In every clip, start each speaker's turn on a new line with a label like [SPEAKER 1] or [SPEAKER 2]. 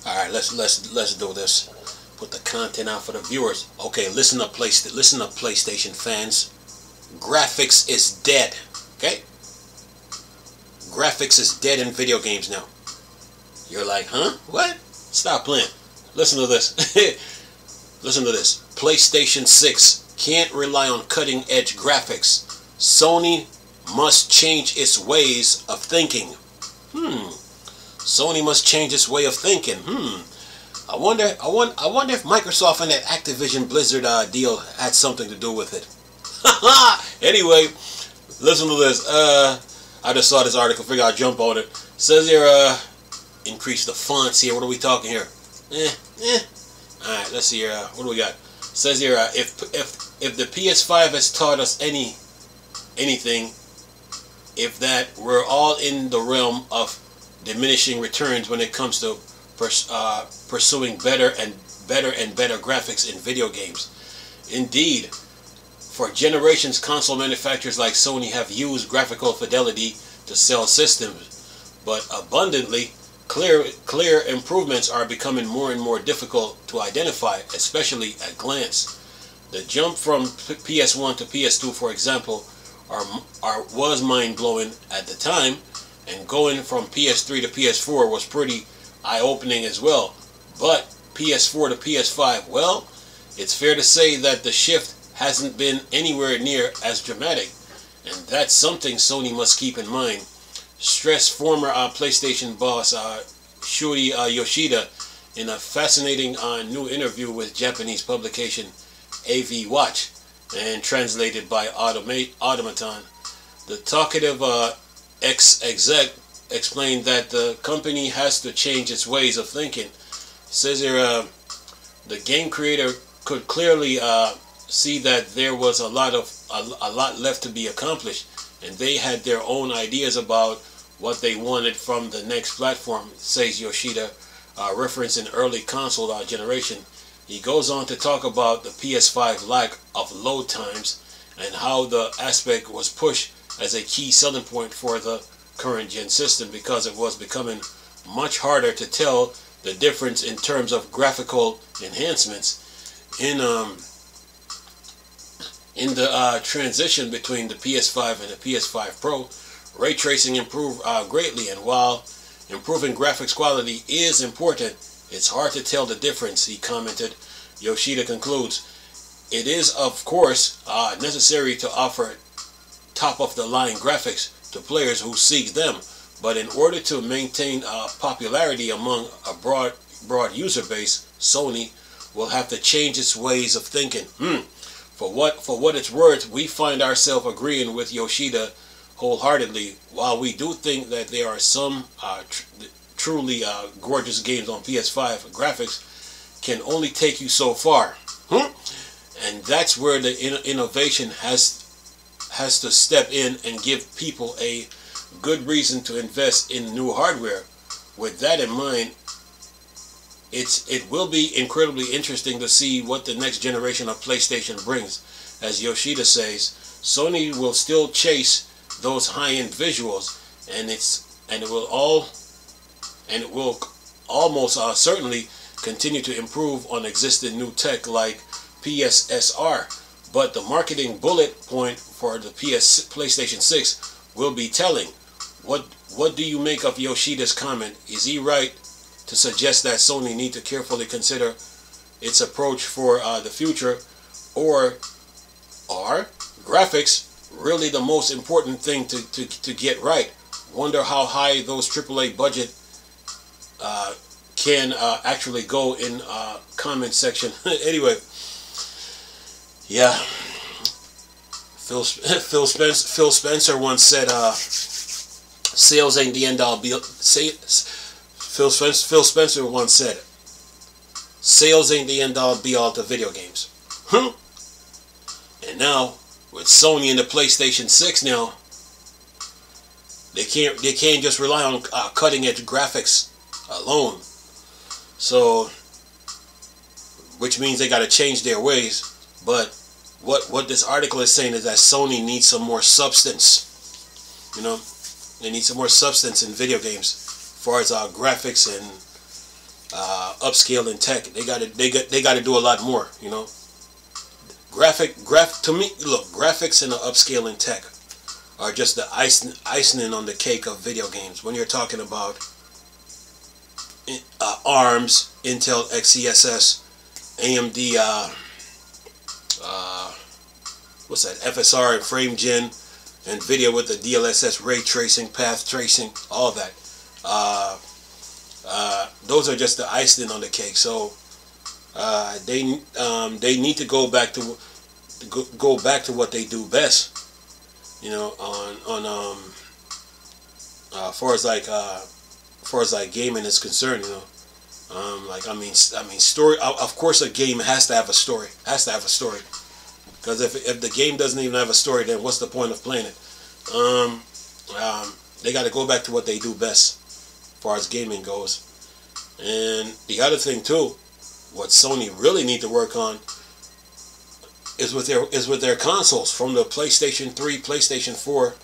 [SPEAKER 1] All right, let's do this. Put the content out for the viewers. Okay, listen up, PlayStation fans. Graphics is dead. Okay, graphics is dead in video games now. You're like, huh? What? Stop playing. Listen to this. Listen to this. PlayStation 6 can't rely on cutting-edge graphics. Sony must change its ways of thinking. Sony must change its way of thinking. I wonder if Microsoft and that Activision Blizzard deal had something to do with it. Anyway, listen to this. I just saw this article. Figure I'll jump on it. Says here, increase the fonts here. What are we talking here? Alright, let's see here. What do we got? Says here, if the PS5 has taught us anything, if that we're all in the realm of diminishing returns when it comes to pursuing better and better graphics in video games. Indeed, for generations, console manufacturers like Sony have used graphical fidelity to sell systems, but abundantly clear improvements are becoming more and more difficult to identify, especially at glance. The jump from PS1 to PS2, for example, was mind-blowing at the time, and going from PS3 to PS4 was pretty eye-opening as well. But PS4 to PS5, well, it's fair to say that the shift hasn't been anywhere near as dramatic, and that's something Sony must keep in mind, stressed former PlayStation boss Shuhei Yoshida in a fascinating new interview with Japanese publication AV Watch, and translated by Automaton. The talkative ex-exec explained that the company has to change its ways of thinking. It says here, the game creator could clearly see that there was a lot left to be accomplished, and they had their own ideas about what they wanted from the next platform, says Yoshida, referencing early console generation. He goes on to talk about the PS5 lack of load times and how the aspect was pushed as a key selling point for the current gen system because it was becoming much harder to tell the difference in terms of graphical enhancements. In the transition between the PS5 and the PS5 Pro, ray tracing improved greatly, and while improving graphics quality is important, it's hard to tell the difference, he commented. Yoshida concludes, it is of course necessary to offer top-of-the-line graphics to players who seek them, but in order to maintain popularity among a broad user base, Sony will have to change its ways of thinking. For what it's worth, we find ourselves agreeing with Yoshida wholeheartedly. While we do think that there are some truly gorgeous games on PS5, graphics can only take you so far. And that's where the innovation has to step in and give people a good reason to invest in new hardware. With that in mind, it will be incredibly interesting to see what the next generation of PlayStation brings. As Yoshida says, Sony will still chase those high-end visuals, and it will almost certainly continue to improve on existing new tech like PSSR. But the marketing bullet point for the PlayStation 6 will be telling. What do you make of Yoshida's comment? Is he right to suggest that Sony need to carefully consider its approach for the future, or are graphics really the most important thing to get right? Wonder how high those AAA budget can actually go in comment section. Anyway, yeah. Phil Spencer once said, "Sales ain't the end all be." Phil Spencer once said, "Sales ain't the end all be all to video games." And now with Sony and the PlayStation 6, now they can't just rely on cutting edge graphics alone. So, which means they got to change their ways. But what this article is saying is that Sony needs some more substance. You know, they need some more substance in video games, as far as graphics and upscaling tech. They got to do a lot more. You know, to me, look, graphics and the upscaling tech are just the icing on the cake of video games. When you're talking about ARMs, Intel XeSS, AMD, what's that? FSR and frame gen, NVIDIA with the DLSS ray tracing, path tracing, all that. Those are just the icing on the cake. So they need to go back to what they do best. You know, on far as like gaming is concerned. You know, like I mean story. Of course, a game has to have a story. Because if the game doesn't even have a story, then what's the point of playing it? They got to go back to what they do best, as far as gaming goes. And the other thing too, what Sony really need to work on is with their consoles. From the PlayStation 3, PlayStation 4,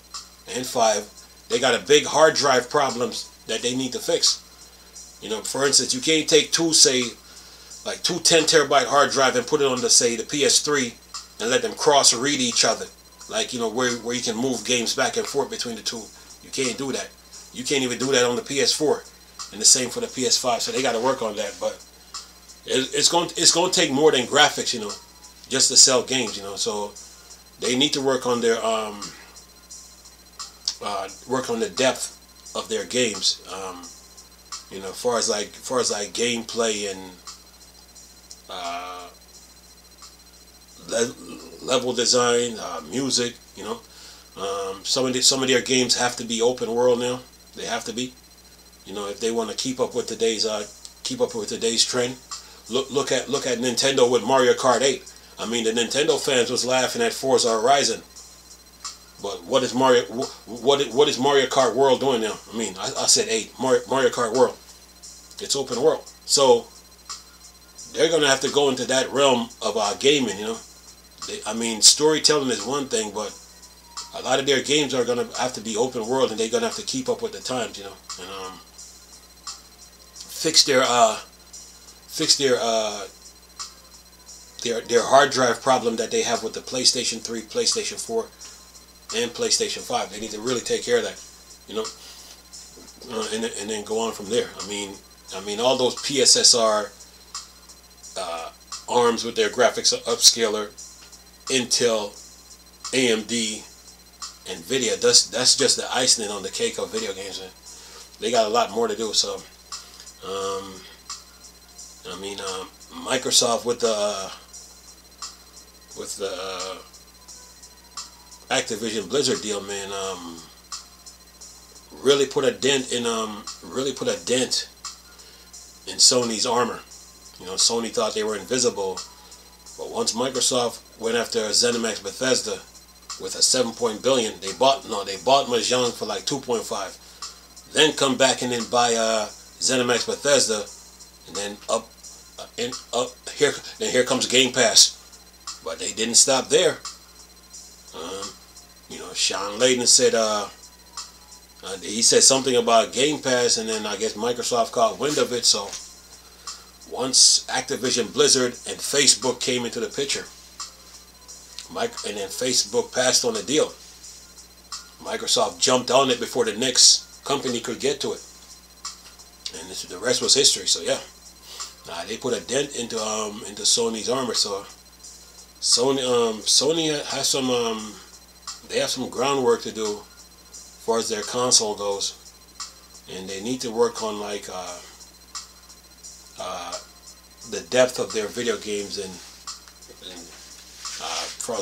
[SPEAKER 1] and 5, they got a big hard drive problems that they need to fix. You know, for instance, you can't take two 10 terabyte hard drive and put it on the PS3 and let them cross read each other, like, you know, where you can move games back and forth between the two. You can't do that. You can't even do that on the PS4, and the same for the PS5. So they got to work on that. But it's going to take more than graphics, you know, just to sell games, you know. So they need to work on their the depth of their games. You know, far as like gameplay and level design, music. You know, some of their games have to be open world now. They have to be. You know, if they want to keep up with today's trend. Look at Nintendo with Mario Kart 8. I mean, the Nintendo fans was laughing at Forza Horizon. But what is Mario Kart World doing now? I mean, I said 8. Mario Kart World. It's open world. So they're gonna have to go into that realm of gaming. You know, I mean, storytelling is one thing, but a lot of their games are gonna have to be open world, and they're gonna have to keep up with the times. You know, and fix their hard drive problem that they have with the PlayStation 3, PlayStation 4, and PlayStation 5. They need to really take care of that, you know, and then go on from there. I mean, all those PSSR ARMs with their graphics upscaler, Intel, AMD, NVIDIA. That's just the icing on the cake of video games. Man. They got a lot more to do. So, Microsoft with the Activision Blizzard deal, man, really put a dent in Sony's armor. You know, Sony thought they were invisible, but once Microsoft went after ZeniMax Bethesda with a $7 billion, they bought Mahjong for like 2.5, then come back and then buy ZeniMax Bethesda, and then here comes Game Pass. But they didn't stop there. You know, Sean Layden said he said something about Game Pass, and then I guess Microsoft caught wind of it. So once Activision Blizzard and Facebook came into the picture, and then Facebook passed on the deal, Microsoft jumped on it before the next company could get to it, and the rest was history. So yeah, they put a dent into Sony's armor. So Sony has some they have some groundwork to do as far as their console goes, and they need to work on like the depth of their video games and far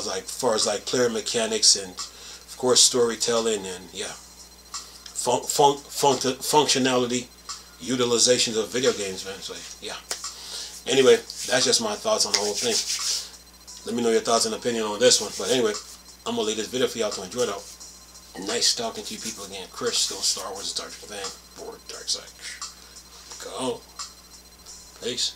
[SPEAKER 1] as like player mechanics and of course storytelling and yeah, functionality, utilizations of video games, man. So yeah. Anyway, that's just my thoughts on the whole thing. Let me know your thoughts and opinion on this one. But anyway, I'm going to leave this video for y'all to enjoy though. Nice talking to you people again. Chris, still Star Wars and Star Trek fan. Bored Dark Side. Go. Peace.